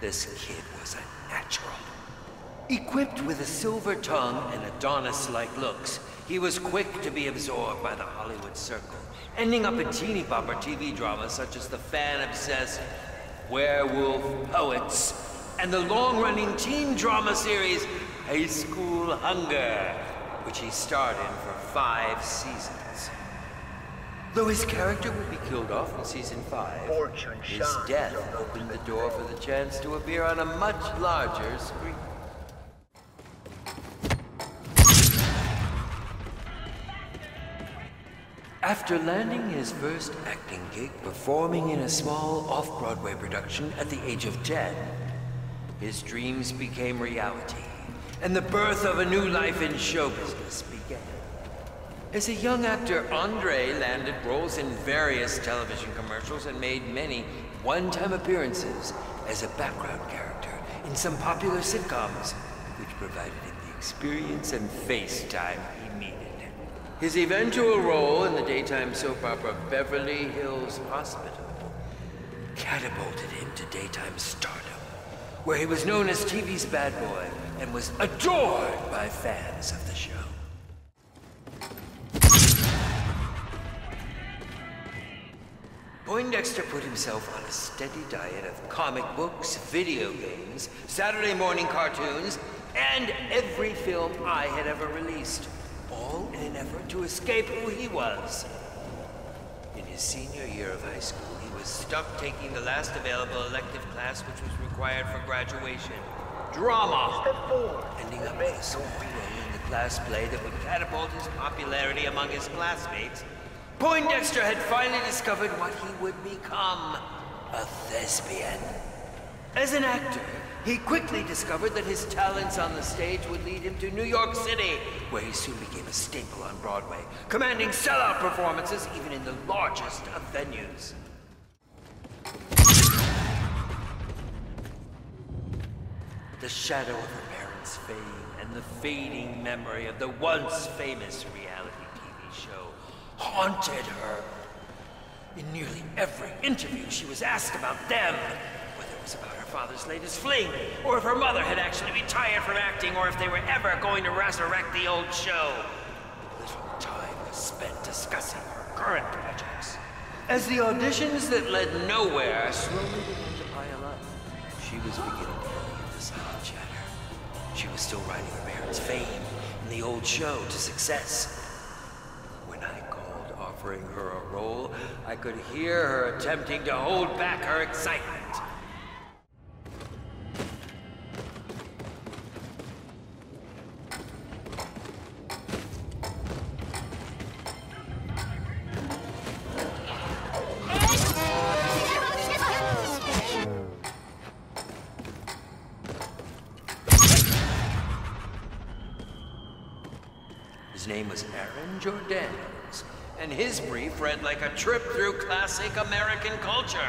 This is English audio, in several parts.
This kid was a natural. Equipped with a silver tongue and Adonis-like looks, he was quick to be absorbed by the Hollywood circle, ending up in teeny-bopper TV dramas such as the fan-obsessed Werewolf Poets and the long-running teen drama series High School Hunger, which he starred in for 5 seasons. Though his character would be killed off in season 5, his death opened the door for the chance to appear on a much larger screen. After landing his first acting gig performing in a small off-Broadway production at the age of 10, his dreams became reality, and the birth of a new life in show business began. As a young actor, Andre landed roles in various television commercials and made many one-time appearances as a background character in some popular sitcoms, which provided him the experience and face time he needed. His eventual role in the daytime soap opera Beverly Hills Hospital catapulted him to daytime stardom, where he was known as TV's bad boy and was adored by fans of the show. Poindexter put himself on a steady diet of comic books, video games, Saturday morning cartoons, and every film I had ever released, all in an effort to escape who he was. In his senior year of high school, he was stuck taking the last available elective class which was required for graduation, drama, ending up with a small role in the class play that would catapult his popularity among his classmates. Poindexter had finally discovered what he would become, a thespian. As an actor, he quickly discovered that his talents on the stage would lead him to New York City, where he soon became a staple on Broadway, commanding sellout performances even in the largest of venues. The shadow of her parents' fame and the fading memory of the once famous reality TV show haunted her. In nearly every interview, she was asked about them, whether it was about her father's latest fling, or if her mother had actually retired from acting, or if they were ever going to resurrect the old show. Little time was spent discussing her current projects. As the auditions that led nowhere slowly began to pile up, she was beginning to believe the silent chatter. She was still riding her parents' fame and the old show to success. Offering her a role, I could hear her attempting to hold back her excitement. His name was Aaron Jordan, and his brief read like a trip through classic American culture.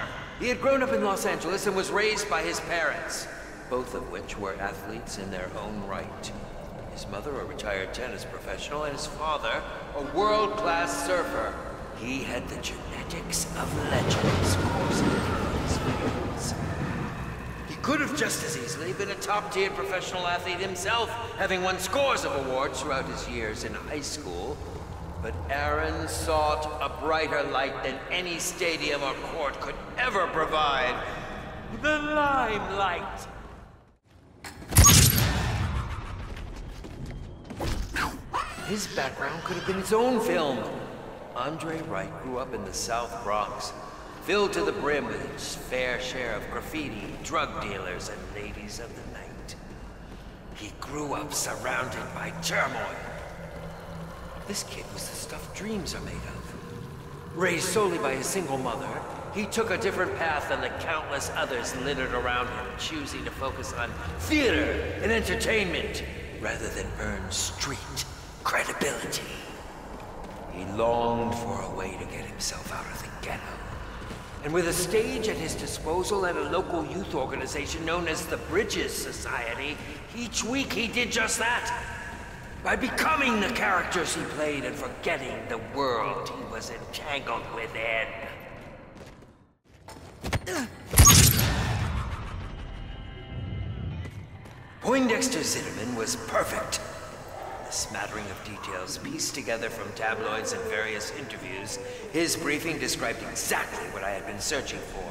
He had grown up in Los Angeles and was raised by his parents, both of which were athletes in their own right. His mother, a retired tennis professional, and his father, a world-class surfer. He had the genetics of legends coursing through his veins. He could have just as easily been a top-tier professional athlete himself, having won scores of awards throughout his years in high school. But Aaron sought a brighter light than any stadium or court could ever provide. The limelight. His background could have been his own film. Andre Wright grew up in the South Bronx, filled to the brim with its fair share of graffiti, drug dealers, and ladies of the night. He grew up surrounded by turmoil. This kid was the stuff dreams are made of. Raised solely by his single mother, he took a different path than the countless others littered around him, choosing to focus on theater and entertainment rather than earn street credibility. He longed for a way to get himself out of the ghetto. And with a stage at his disposal at a local youth organization known as the Bridges Society, each week he did just that. By becoming the characters he played and forgetting the world he was entangled within. Poindexter Zitterman was perfect. The smattering of details pieced together from tabloids and various interviews, his briefing described exactly what I had been searching for.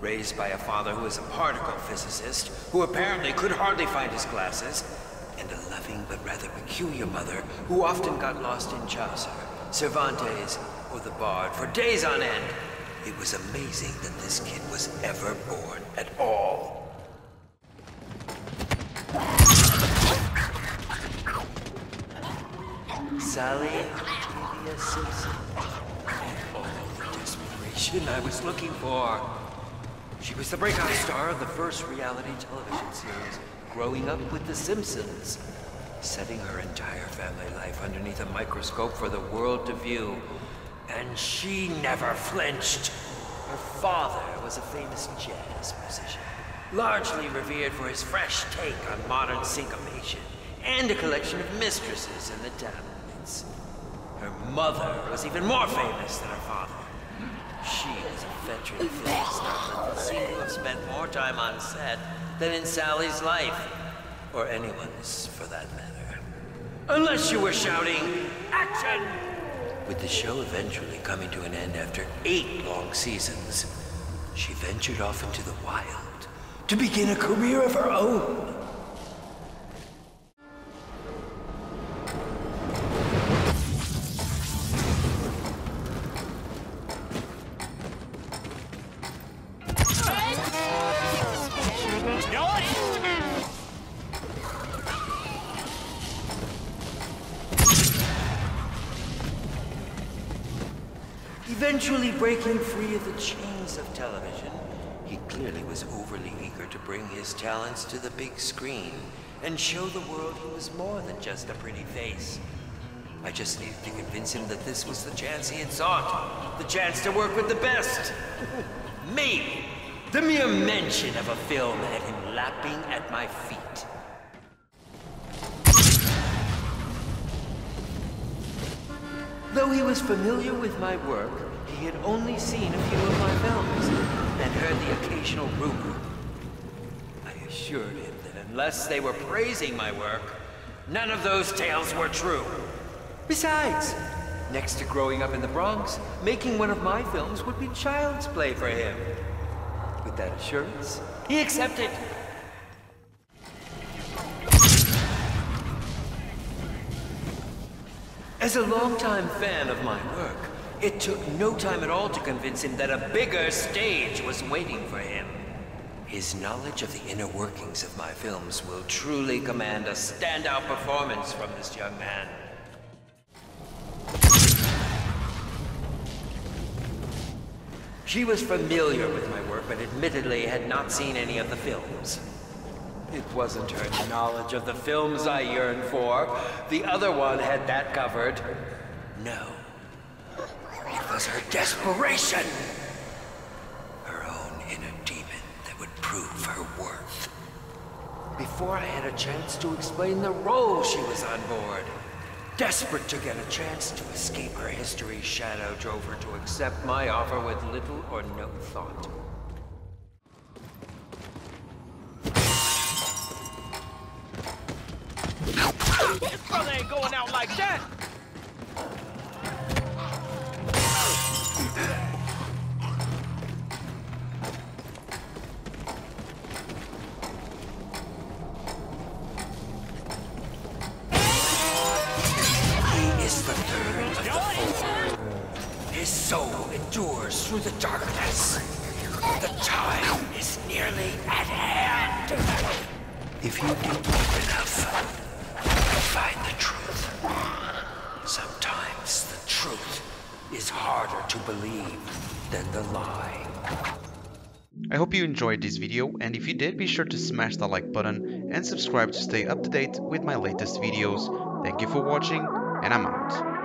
Raised by a father who was a particle physicist, who apparently could hardly find his glasses, and a loving but rather peculiar mother who often got lost in Chaucer, Cervantes, or the Bard for days on end, it was amazing that this kid was ever born at all. Sally Octavia Simpson. Oh, the desperation I was looking for. She was the breakout star of the first reality television series, Growing Up with the Simpsons, setting her entire family life underneath a microscope for the world to view. And she never flinched. Her father was a famous jazz musician, largely revered for his fresh take on modern syncopation, and a collection of mistresses in the tabloids. Her mother was even more famous than her father. She was a veteran film star that seemed to have spent more time on set than in Sally's life, or anyone's for that matter. Unless you were shouting, "Action!" With the show eventually coming to an end after 8 long seasons, she ventured off into the wild to begin a career of her own. Eventually breaking free of the chains of television, he clearly was overly eager to bring his talents to the big screen and show the world he was more than just a pretty face. I just needed to convince him that this was the chance he had sought, the chance to work with the best. Me! The mere mention of a film had him lapping at my feet. Though he was familiar with my work, he had only seen a few of my films and heard the occasional rumor. I assured him that unless they were praising my work, none of those tales were true. Besides, next to growing up in the Bronx, making one of my films would be child's play for him. With that assurance, he accepted. As a longtime fan of my work, it took no time at all to convince him that a bigger stage was waiting for him. His knowledge of the inner workings of my films will truly command a standout performance from this young man. She was familiar with my work, but admittedly had not seen any of the films. It wasn't her knowledge of the films I yearned for. The other one had that covered. No. It was her desperation. Her own inner demon that would prove her worth. Before I had a chance to explain the role she was on board, desperate to get a chance to escape her history's shadow drove her to accept my offer with little or no thought. This brother ain't going out like that! He is the third of the four. His soul endures through the darkness. The time is nearly at hand. If you dig deep enough, find the truth. Sometimes the truth is harder to believe than the lie. I hope you enjoyed this video, and if you did, be sure to smash the like button and subscribe to stay up to date with my latest videos. Thank you for watching, and I'm out.